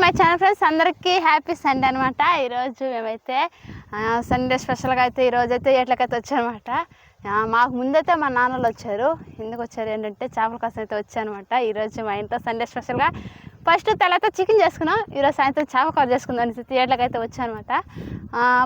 My channel friends, అందరికీ happy Sunday అనమాట. ఈరోజు మేమైతే సండే స్పెషల్గా అయితే ఈరోజు అయితే ఎట్లకైతే వచ్చారనమాట. మాకు ముందైతే మా నాన్నలు వచ్చారు. ఎందుకు వచ్చారు ఏంటంటే చేపల కోసం అయితే వచ్చారనమాట. ఈరోజు మా ఇంట్లో సండే స్పెషల్గా ఫస్ట్ తెల్లతో చికెన్ చేసుకున్నాం. ఈరోజు సాయంత్రం చేపల కూర చేసుకుందాం అనేసి థియేటర్కి వచ్చానమాట.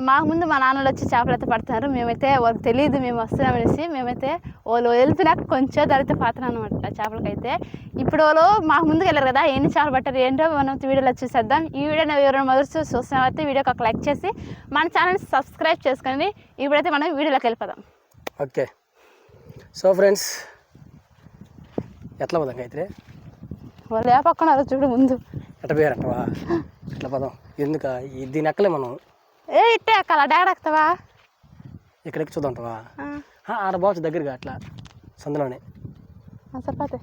మాకు ముందు మా నాన్నలు వచ్చి చేపలు అయితే పడుతున్నారు. మేమైతే వాళ్ళకి తెలియదు మేము వస్తున్నామనేసి మేమైతే వాళ్ళు వెళ్ళిపోయినాక కొంచెం ధరైతే పాత్ర అనమాట చేపలకైతే. ఇప్పుడు వాళ్ళు మాకు ముందుకు వెళ్ళారు కదా, ఎన్ని చేపలు పట్టారు ఏంటో మనం వీడియోలో చూసేద్దాం. ఈ వీడియోని ఎవరైనా మొదటి చూస్తున్నామైతే వీడియోకి ఒక లైక్ చేసి మన ఛానల్ని సబ్స్క్రైబ్ చేసుకోండి. ఇప్పుడైతే మనం వీడియోలోకి వెళ్ళిపోదాం. ఓకే, సో ఫ్రెండ్స్ ఎట్లా పోదాం అయితే వాళ్ళు ఏ పక్కన చూడు ముందు ఎట్ట పేరంటవా ఎట్లా పోదాం? ఎందుక దీని ఎక్కలే మనం ఇట్టే ఎక్కాల డాగ ఎక్కుతావా? ఇక్కడికి చూద్దాంటవా? ఆడ బావచ్చు దగ్గరగా అట్లా సందులోనే సరిపోతే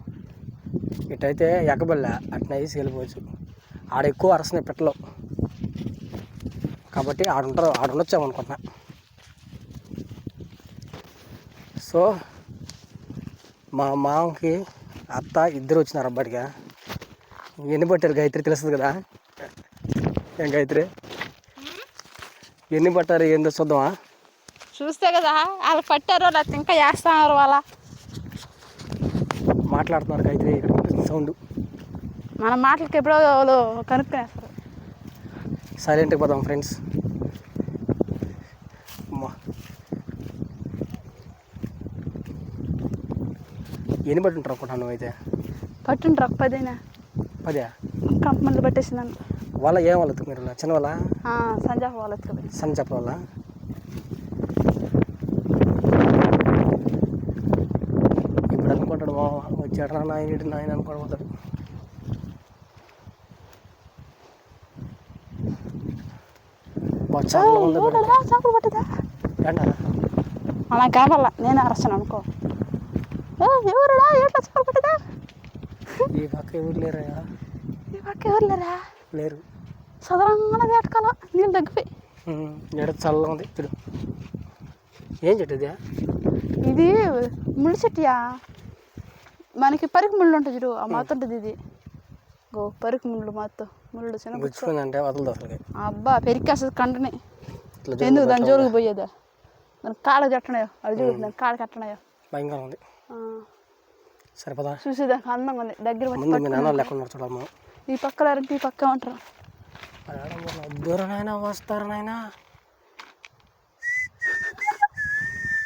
ఇటైతే ఎక్కబల్లే అట్లా వేసి వెళ్ళిపోవచ్చు. ఆడ ఎక్కువ అరసనే పెట్టలో కాబట్టి ఆడుండొచ్చామనుకుంటున్నా. సో మా మామకి అత్త ఇద్దరు వచ్చినారు అబ్బాయిగా. ఎన్ని పట్టారు గాయత్రి తెలుస్తుంది కదా? ఏం గాయత్రి ఎన్ని పట్టారు ఏందో చూద్దామా? చూస్తే కదా వాళ్ళు పట్టారో లేకపోతే ఇంకా వేస్తున్నారు. వాళ్ళ మాట్లాడుతున్నారు గాయత్రి, ఇక్కడ సౌండ్. మన మాటలకి ఎప్పుడో వాళ్ళు కనుక్కునేస్తారు. సైలెంట్గా పోదాం ఫ్రెండ్స్. ఎన్ని పట్టి ఉంటారు అనుకుంటాను నువ్వు అయితే? పట్టుంటారు ఒక 10 10 కంపెనీలు పట్టేసిందని. వాళ్ళ ఏం వాళ్ళతో మీరు చిన్న వాళ్ళ సంజాప వాళ్ళ సంజాప వాళ్ళ? ఇప్పుడు అనుకుంటాడు మా వచ్చాడు నాయన నాయన అనుకోవడం. చేపలు పట్టదా అలా కావాల నేను అరసను అనుకో. ఎవరుడా ఎట్లా చేపలు పట్టదా? ఈ పక్క ఎవరు లేరా? ఈ పక్క ఎవరు లేరా? లేరు. సదరంగా వేటకాల నీళ్ళు తగ్గిపోయి ఎడ చల్లగా ఉంది చూడు. ఏం చెట్టు ఇది? ఇది ముళ్ళు చెట్టుయా. మనకి పరికి ముళ్ళు ఉంటుంది చూడు, ఆ మాత ఉంటుంది. ఇది పరికి ముళ్ళు మాతో ముళ్ళు చిన్నగుచ్చుకుందంటే వదలదు అసలు. అబ్బా పెరికేస్తుంది కంటనే. ఎందుకు దాని జోలికి పోయేదా? దాని కాళ్ళకి కట్టనాయో అది చూడు, దాని కాళ్ళకి కట్టనాయో భయంకరంగా ఉంది. సరిపోదా? చూసి దానికి అందంగా ఉంది. దగ్గర లేకుండా చూడము. ఈ పక్కల ఈ పక్క ఉంటారు. దూరనైనా వస్తారు నాయన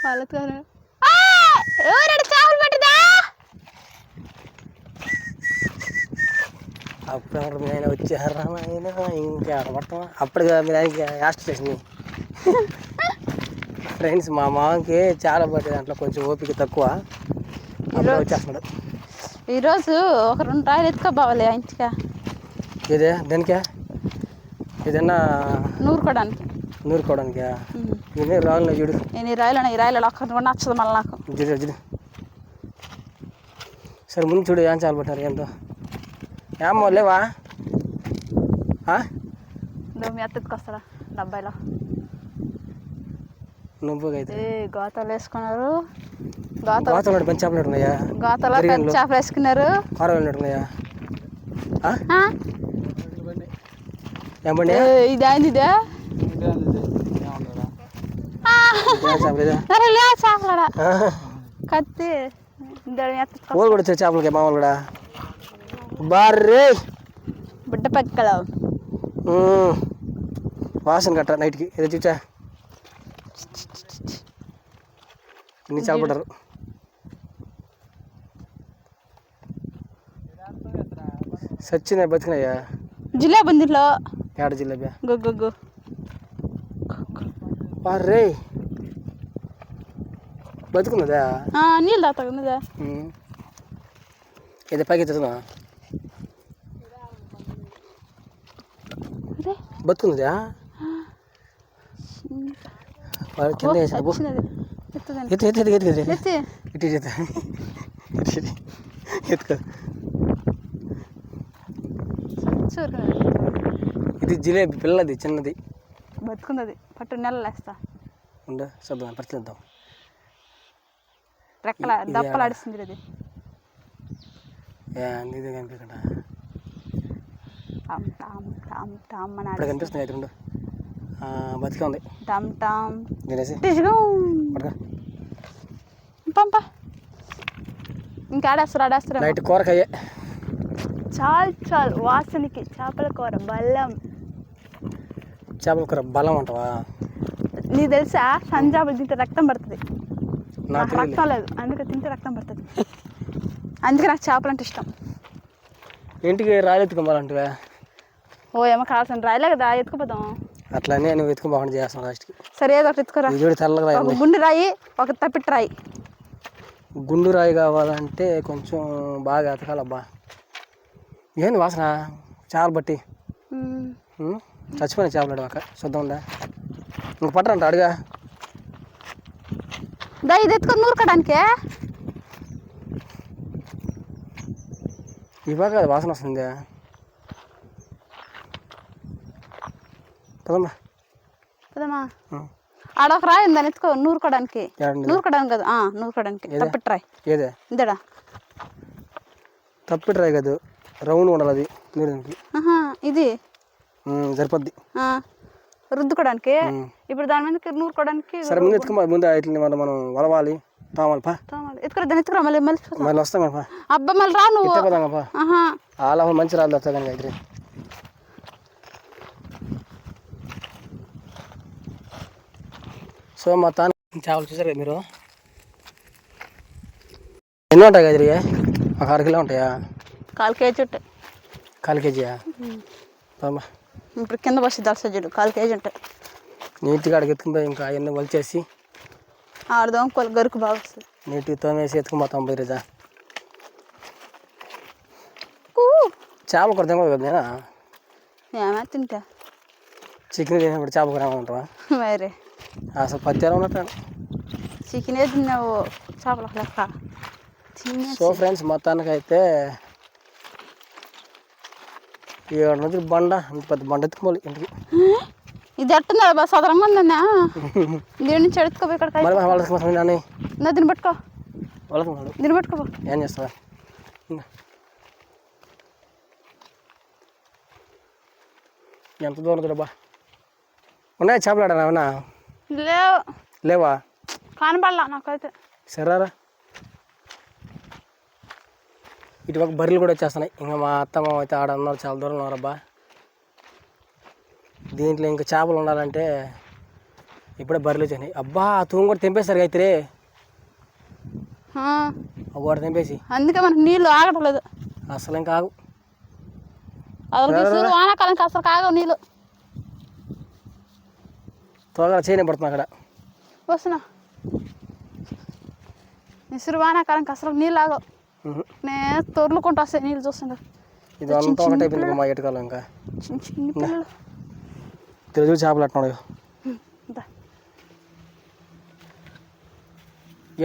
వాళ్ళతో చేపలు పట్టదా? అప్పుడు మీ ఆయన వచ్చారా నాయన? ఇంకా పడతాం అప్పుడు మీ ఆయనకి యాస్ట్ చేసింది. ఫ్రెండ్స్ మా మామకి చాలా పట్టే దాంట్లో కొంచెం ఓపిక తక్కువ. వచ్చేస్తున్నాడు. ఈరోజు ఒక 2 రాయలు ఎత్తుకోబావాలి ఇంటికా. ఇదే దేనికా? ఏదన్నా నూరుకోవడానికా? ఇదే రాళ్ళు చూడు. నేను ఈ రాయలు ఒక్కటి కూడా నచ్చదు మళ్ళీ నాకు. చూడు సరే ముందు చూడు ఏం చాలా పట్టారు ఏంటో. ఏమో లేవా? మీ ఎత్తుకొస్తారా డబ్బాయిలో? నువ్వు అయితే గోతాలు వేసుకున్నారు. గోతాలు మంచి చేపలు ఉన్నాయా? గోతాలో పెద్ద చేపలు వేసుకున్నారు. కూరలు ఉన్నాయా? ఏమండి ఇది అయింది. ఇదే చేపలడా కత్తి ఊరు కూడా వచ్చారు చేపలకి మామూలు కూడా. బార్రే బుడ్డ పక్కల వాసన కట్ట నైట్కి ఏదో చూచా ఇన్ని చేపడరు. సచ్చినాయి బతికినాయా? జిలేబీ ఉంది ఇంట్లో. ఏడ జిలేబీ? గొగ్గు రే బతుకున్నదా? నీళ్ళు తాగుతున్నదా? ఇది పైకి ఎత్తుతున్నా బతుకున్నదా? కింద ఎత్తుకో. ఇది జిలేబీ పిల్లది చిన్నది బతుకున్నది. పట్టు నెలలు వేస్తా ఉండే చూద్దాం పరిశీలిద్దాం. రెక్కల దప్పలాడిస్తుంది అది. ఇది కనిపించకుండా టమ్ టమ్ టమ్ టమ్ అని ఇప్పుడు కనిపిస్తుంది అయితే రెండు బతికే ఉంది టమ్ టమ్ తినేసి పట్టుకో. పంప ఇంకా ఆడేస్తారు నైట్ కూరకాయే చాలు వాసనకి చేపల కూర బల్లం. చేపల కూర బలం అంటావా? నీకు తెలుసా సంజాబులు తింటే రక్తం పడుతుంది. నాకు నాకు రక్తం లేదు, అందుకే తింటే రక్తం పడుతుంది. అందుకే నాకు చేపలు అంటే ఇష్టం. ఇంటికి రాయి ఎత్తుకోవాలంటే ఓ ఏమో కావాల్సిన రాయలే కదా ఎత్తుకుపోదాం. అట్లానే నువ్వు ఎత్తుకోబాకుండా చేస్తాను లాస్ట్కి. సరే ఏదో ఒకటి ఎత్తుకోరా. చూడు తెల్లగా రాయి ఒక గుండు రాయి, ఒక తప్పిట్టు రాయి. గుండు రాయి కావాలంటే కొంచెం బాగా ఎతకాలబ్బా. ఏంది వాసన చేపలు బట్టి చచ్చిపోయిన చేపలు అడవాక శుద్ధం ఉందా? ఇంక పట్టరంట అడుగా. దా ఇది ఎత్తుకొని నూరుకోడానికే. ఇవాళ కదా వాసన వస్తుంది. పదమ్మా పదమ్మా. ఆడొక రాయి ఉందని ఎత్తుకో నూరుకోవడానికి. నూరుకోవడానికి కదా, నూరుకోవడానికి తప్పిట్టు రాయి. ఏదే ఇంతడా తప్పిట్టు రాయి కాదు, రౌండ్ ఉండాలి అది నూరుకి. ఇది సరిపోద్ది రుద్దుకోవడానికి. ఇప్పుడు దాని మీద నూరుకోవడానికి. సరే ముందు ఎత్తుకో. ముందు ఇట్లా మనం వలవాలి తామాలి పా. ఎత్తుకురా దాన్ని ఎత్తుకురా. మళ్ళీ వస్తాం కదా. అబ్బా మళ్ళీ రా నువ్వు. అలా మంచి రాళ్ళు వస్తాయి కానీ అయితే. సో మొత్తాన్ని చేపలు చూసారు కదా మీరు. ఎన్ని ఉంటాయి కదా ఇవి? ఒక 6 కిలో ఉంటాయా? 1/4 కేజీ ఉంటాయి. 1/4 కేజీయా? ఇప్పుడు కింద బస్సు దర్శజుడు 1/4 కేజీ ఉంటాయి. నీట్గా అడిగి ఎత్తుకుపోయి ఇంకా అవన్నీ వలిచేసి ఆడదాం గరుకు బాగా వస్తుంది. నీట్గా తోమేసి ఎత్తుకుపోతాం బయట. చేపలు కూడా తినకూడదు కదా నేనా? ఏమైనా తింటా. చికెన్ తినప్పుడు చేపల కూర ఏమంటావా? మరి అసలు పత్తిలో ఉన్నట్టు. చికెనే తిన్నావు చేపల లెక్క. సో ఫ్రెండ్స్ మొత్తానికి అయితే 7 రోజులు బండ, అంత పెద్ద బండ ఎత్తుకోవాలి ఇంటికి. ఇది ఎట్టుందా బస్ సదరంగా ఉందన్నా. దీని నుంచి ఎడుతుకోపోయి ఇక్కడ నా దీన్ని పట్టుకో. దీన్ని పట్టుకోపో. ఏం చేస్తావా? ఎంత దూరం దూరబా ఉన్నాయి చేపలు ఆడా? అవునా? లేవు. లేవా? కనపడలా నాకైతే. సరేరా. ఇటుపక్క బర్రెలు కూడా వచ్చేస్తున్నాయి. ఇంకా మా అత్తమ్మ అయితే ఆడ ఉన్నారు, చాలా దూరం ఉన్నారబ్బా. దీంట్లో ఇంకా చేపలు ఉండాలంటే ఇప్పుడే బర్రెలు వచ్చినాయి. అబ్బా తూము కూడా తెంపేస్తారు అయితే. కూడా తెంపేసి అందుకే మనకు నీళ్ళు ఆగట్లేదు అసలు. ఇంకా ఆగు. వానాకాలం అసలు కాగవు నీళ్ళు. త్వరగా చేయని పడుతున్నా అక్కడ. వస్తున్నా. ఇసురు వానాకాలం అసలు నీళ్ళు ఆగవు. నేను తొర్లుకుంటూ వస్తాయి నీళ్ళు చూస్తుంటా. ఇది అంతా ఒకటి అయిపోయింది మా ఎటుకాలం. ఇంకా చిన్న చిన్న పిల్లలు తెలుగు చేపలు అట్టున్నాడు.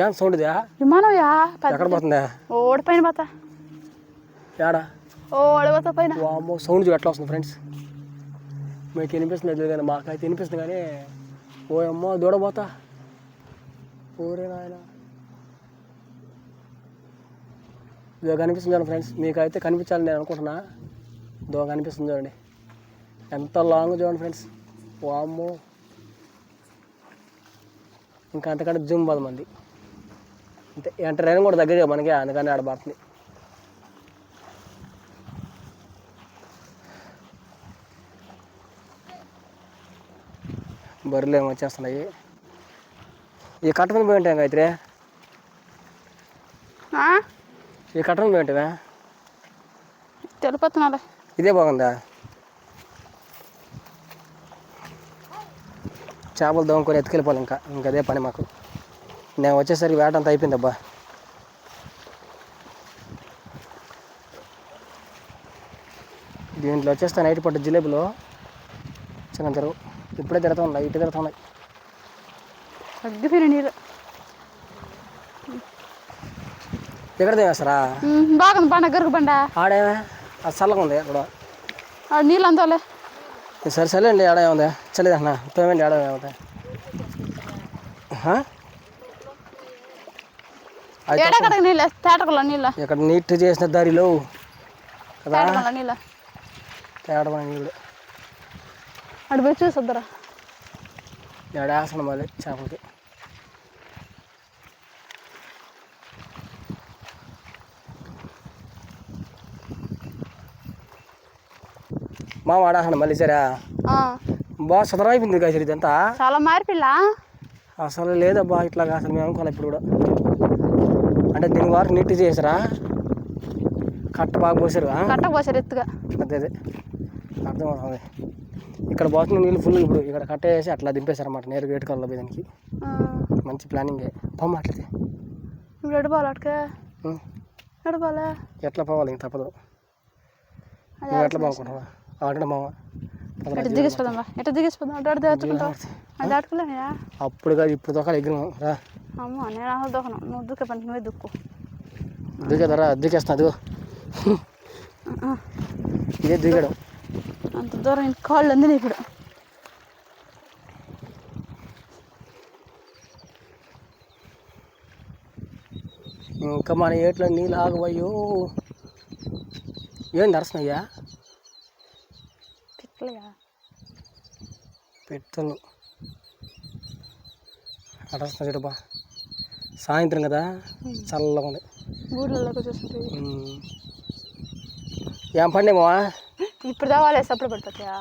ఏం సౌండ్ ఇదా? విమానం ఎక్కడ పోతుందా? ఓడిపోయిన పోతా. ఏడా? ఓడిపోతా పైన. వామ్మో సౌండ్ చూడు ఎట్లా వస్తుంది ఫ్రెండ్స్. మీకు వినిపిస్తుంది కానీ మాకైతే వినిపిస్తుంది కానీ. ఓ అమ్మో దూడపోతా. ఊరే నాయన. ఇదో కనిపిస్తుంది చూడండి ఫ్రెండ్స్. మీకైతే కనిపించాలని నేను అనుకుంటున్నా. ఇదో కనిపిస్తుంది చూడండి. ఎంత లాంగ్ చూడండి ఫ్రెండ్స్. వామ్మో ఇంకా అంతకంటే జూమ్ పోదు మంది. అంతే. ట్రైన్ కూడా దగ్గరగా మనకి, అందుకని ఆడ పడుతుంది. బర్రెలు ఏమో వచ్చేస్తున్నాయి. ఈ కట్ట మీద పోయి ఉంటాయి అయితే. ఈ కట్ట మీద పోయి ఉంటావా? తెలిపోతున్నా. ఇదే బాగుందా? చేపలు దోముకొని ఎత్తుకెళ్ళిపోవాలి. ఇంకా అదే పని మాకు. నేను వచ్చేసరికి వేట అంతా అయిపోయింది అబ్బా. దీంట్లో వచ్చేస్తా నైట్ పట్టు జిలేబులు చిన్న తెరువు. ఇప్పుడే తిరుగుతూ ఉన్నాయి, ఇటు తిరుగుతున్నాయి. తగ్గిపోయిన నీళ్ళు ఎక్కడ తినేస్తారా? బాగుంది బండ, గరుకు బండ. ఆడేమే అది చల్లగా ఉంది అక్కడ. నీళ్ళు అంతలే. సరే సరే అండి. ఆడ ఏముంది చల్లేదన్నా తోమండి. ఆడ ఏముంది నీళ్ళు తేటకులో నీళ్ళు ఇక్కడ నీట్ చేసిన దారిలో కదా. తేడా ఇప్పుడు అటు పోయి చూసొద్దురా. ఏడాసన మళ్ళీ చేపలకి. మా వాడాసన మళ్ళీ సరే బాగా సుతరం అయిపోయింది కాదు ఇదంతా. చాలా మార్పిల్లా అసలు లేదబ్బా ఇట్లాగా అసలు మేము అనుకోవాలి ఇప్పుడు కూడా. అంటే దీని వరకు నీట్ చేసారా, కట్ట బాగా పోసారు. కట్ట పోసారు ఎత్తుగా. అదే అదే అర్థమవుతుంది. ఇక్కడ పోతున్న నీళ్ళు ఫుల్. ఇప్పుడు ఇక్కడ కట్ట వేసి అట్లా దింపేశారన్నమాట నేరుగా ఏటుకాల్లో పోయి దానికి. మంచి ప్లానింగే. పోమ్మ అట్లయితే ఇప్పుడు ఎడబాలి అటుకే ఎడబాలే ఎట్లా పోవాలి ఇంక తప్పదు. నువ్వు ఎట్లా బాగుంటున్నావా అంటే మామ ఎటు దిగేసిపోదాం ఎటు దిగేసిపోదాం అటు అటు దాచుకుంటావు. అది దాటుకోలేనా అప్పుడు కాదు ఇప్పుడు దొక్కలు ఎగ్గినాం రా. అమ్మ నేను అసలు దొక్కను. నువ్వు దుక్కే పని నువ్వే దుక్కు. దిగదరా దిగేస్తున్నా అదిగో. ఇదే దిగడం. అంత దూరం ఇంక కాళ్ళు అందిని ఇప్పుడు. ఇంకా మన ఏట్లో నీళ్ళు ఆగవయ్యో. ఏం దర్శనయ్యా పెట్టలు అడస్తా చూడబా. సాయంత్రం కదా చల్లగా ఉంది. ఊళ్ళలోకి చూస్తుంటే ఏం పండేమో ఇప్పుడు దావాలి సప్పుడు పడిపోతాయా.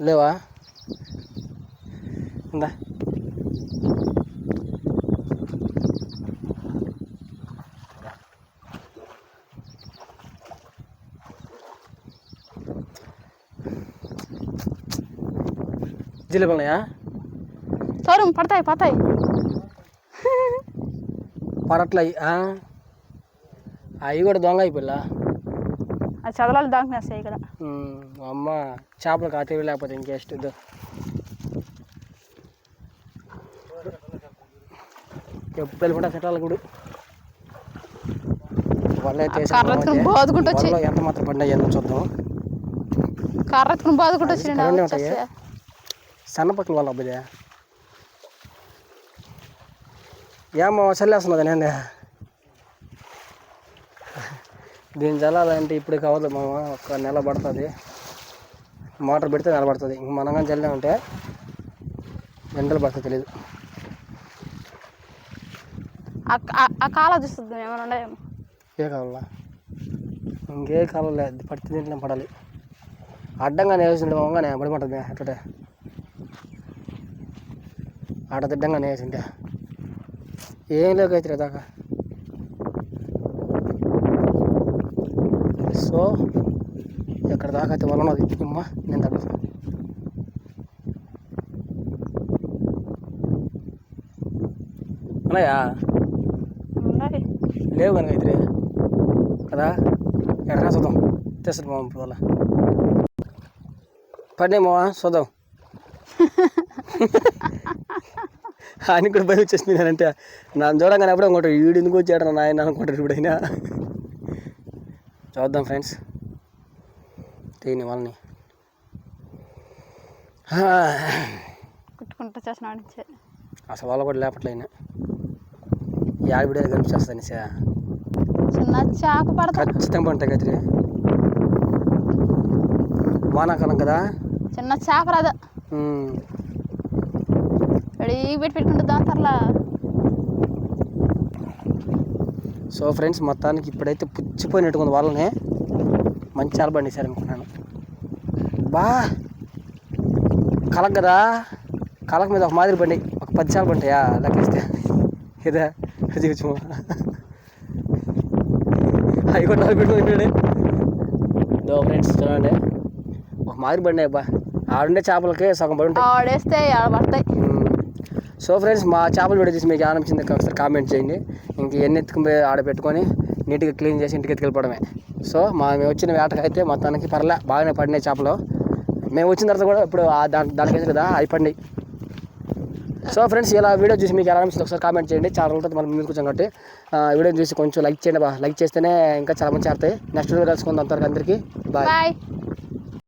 లేవా ఉందా. జిలేబీ ఉన్నాయా? తోరం పడతాయి పోతాయి పరట్ల అవి కూడా దొంగ అయిపోయిలా. అది చదలాలు దాంకునేస్తాయి ఇక్కడ. అమ్మ చేపలు కాతేవి లేకపోతే ఇంకెస్ట్ ఎప్పుడు వెళ్ళిపోతా సెటాల గుడి వల్ల ఎంత మాత్రం పడినాయి చూద్దాం. కర్రెత్తుకుని బాదుకుంటూ వచ్చి సన్న పక్కన వాళ్ళ అబ్బాయి ఏమో చల్లేస్తున్నది నేను. దీన్ని చల్లాలంటే ఇప్పుడు కావద్దు మామ, ఒక నెల పడుతుంది. మోటార్ పెడితే నెల పడుతుంది. ఇంక మనం కానీ చల్లామంటే ఎండలు పడుతుంది తెలియదు. ఆ కాల చూస్తుంది ఏమైనా ఉన్నాయేమో. ఏ కావాలా? ఇంకే కాలం లేదు. పడితే దీంట్లో పడాలి. అడ్డంగానే వేసిండే మామగానే పడిపడుతుంది. అట్టే ఆడ తిడ్డంగానే వేసిండే ఏం లేకైతే దాకా. సో ఎక్కడ దాకా అయితే వల్ల ఉన్నది అమ్మ. నేను తగ్గ ఉన్నాయా? లేవు కనుక అయితే కదా. ఎక్కడికైనా చూద్దాం. తెస్తుంది మామ ఇప్పుడు వల్ల పడినాయి మావా చూద్దాం. ఆయన కూడా భయం వచ్చేసింది. నేనంటే నన్ను చూడంగానే అప్పుడే అనుకుంటారు వీడు ఎందుకు వచ్చాడు నాయన అనుకుంటారు ఇప్పుడైనా. చూద్దాం ఫ్రెండ్స్ తీని వాళ్ళని కుట్టుకుంటూ చేసిన అసలు వాళ్ళు కూడా లేపట్లే అయినా యాడిబిడే కనిపిస్తుంది. చిన్న చాకు పడతా ఖచ్చితంగా పడతాయి కదిరి. వానాకాలం కదా చిన్న చేప రాదు. పెట్టుకుంటూ దాంతర్లా. సో ఫ్రెండ్స్ మొత్తానికి ఇప్పుడైతే పుచ్చిపోయినట్టుకుంది వాళ్ళని. మంచి చాలా పండిస్తారు అనుకున్నాను. బా కలక కదా, కలక మీద ఒక మాదిరి బండి ఒక 10 చాలు పంటాయా లెక్కిస్తే ఇదా చూచు. అవి కూడా 4 పెట్టుకుని దో ఫ్రెండ్స్ చూడండి ఒక మాదిరి బండి అబ్బా. ఆడుండే చేపలకి సగం పడి ఉంటాయి. ఆడేస్తే పడతాయి. సో ఫ్రెండ్స్ మా చేపలు వీడియో చూసి మీకు అనిపించింది ఒకసారి కామెంట్ చేయండి. ఇంక ఎన్ని ఎత్తుకుపోయి ఆడ పెట్టుకొని నీట్గా క్లీన్ చేసి ఇంటికి ఎత్తుకెళ్ళిపోవడమే. సో మేము వచ్చిన వేటకైతే మొత్తానికి పర్లే బాగానే పడినాయి చేపలు. మేము వచ్చిన తర్వాత కూడా ఇప్పుడు దానికి కదా అవి పడినాయి. సో ఫ్రెండ్స్ ఇలా వీడియో చూసి మీకు ఎలా అనిపిస్తుంది ఒకసారి కామెంట్ చేయండి. చాలా ఉంటుంది మనం ముందుకు వచ్చాం కాబట్టి వీడియో చూసి కొంచెం లైక్ చేయండి. లైక్ చేస్తేనే ఇంకా చాలా మంచి ఆడతాయి. నెక్స్ట్ వీడియో కలుసుకుందాం. అంతవరకు అందరికీ బాయ్.